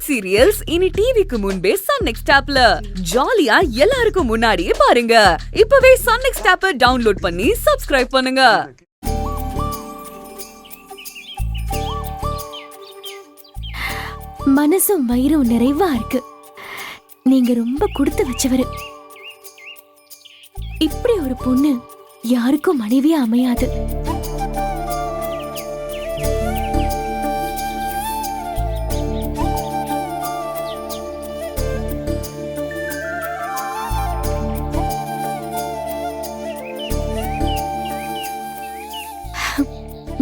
Hit serials இனி டிவிக்கு முன்பே சன் நெக்ஸ்ட் ஆப்ல ஜாலியா எல்லாருக்கும் முன்னாடியே பாருங்க. இப்பவே சன் நெக்ஸ்ட் ஆப்பை டவுன்லோட் பண்ணி சப்ஸ்கிரைப் பண்ணுங்க. மனசும் வயிறும் நிறைவா இருக்கு. நீங்க ரொம்ப கொடுத்து வச்சவரு. இப்படி ஒரு பொண்ணு யாருக்கும் மனைவியா அமையாது.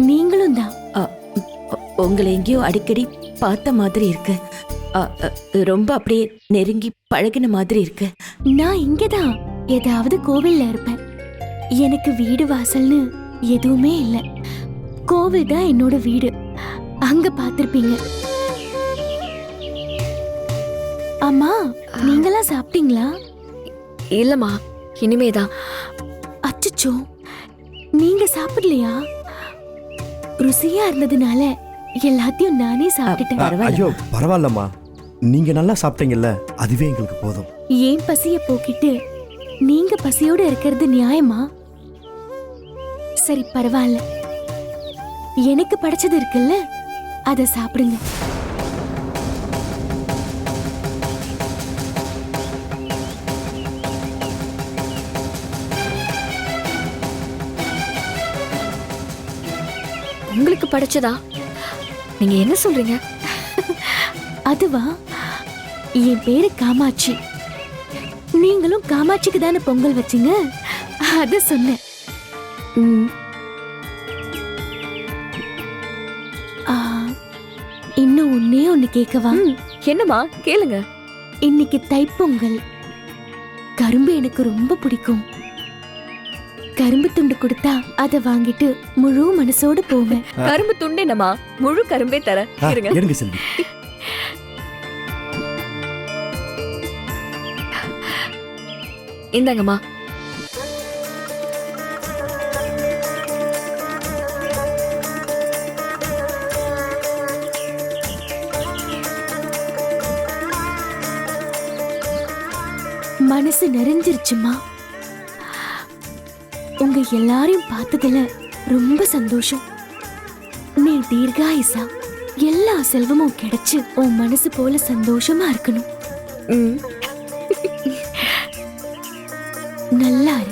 நீங்களும் தான். உங்களை எங்கேயோ அடிக்கடி பார்த்த மாதிரி இருக்கு. ரொம்ப அப்படியே நெருங்கி பழகின மாதிரி இருக்கு. நான் இங்கதான் ஏதாவது கோவில்ல இருப்பேன். எனக்கு வீடு வாசல்னு எதுவுமே இல்ல. கோவில் தான் என்னோட வீடு. அங்க பாத்திருப்பீங்க. அம்மா, நீங்களாம் சாப்பிட்டீங்களா? இல்லம்மா, இனிமேதான். அச்சச்சோ, நீங்க சாப்பிடலையா? ருசியா இருந்ததுனால எல்லாத்தையும் நானே சாப்பிட்டுட்டேன். ஐயோ பரவாயில்லம்மா, நீங்க நல்லா சாப்பிட்டீங்கல்ல, அதுவே எங்களுக்கு போதும். ஏன் பசிய போக்கிட்டு நீங்க பசியோட இருக்கிறது நியாயமா? சரி பரவாயில்ல, எனக்கு படைச்சது இருக்குல்ல, அத சாப்பிடுங்க. உங்களுக்கு படைச்சதா? நீங்க என்ன சொல்றீங்க? அதுவா, என் பேரு காமாட்சி. நீங்களும் காமாட்சிக்கு தானே பொங்கல் வச்சீங்க, அத சொன்னேன். இன்னும் ஒன்னே ஒண்ணு கேட்கவா? என்னம்மா, கேளுங்க. இன்னைக்கு தைப்பொங்கல். கரும்பு எனக்கு ரொம்ப பிடிக்கும். கரும்பு துண்டு கொடுத்தா அதை வாங்கிட்டு முழு மனசோட போவேன். கரும்பு துண்டு என்னம்மா, முழு கரும்பே தர. இருங்க செல்வி. இந்தாங்கம்மா. மனசு நிறைஞ்சிருச்சுமா. உங்க எல்லாரையும் பார்த்ததுல ரொம்ப சந்தோஷம். நீ தீர்காயுசா, எல்லா செல்வமும் கிடைச்சு உன் மனசு போல சந்தோஷமா இருக்கணும். நல்லா இரு.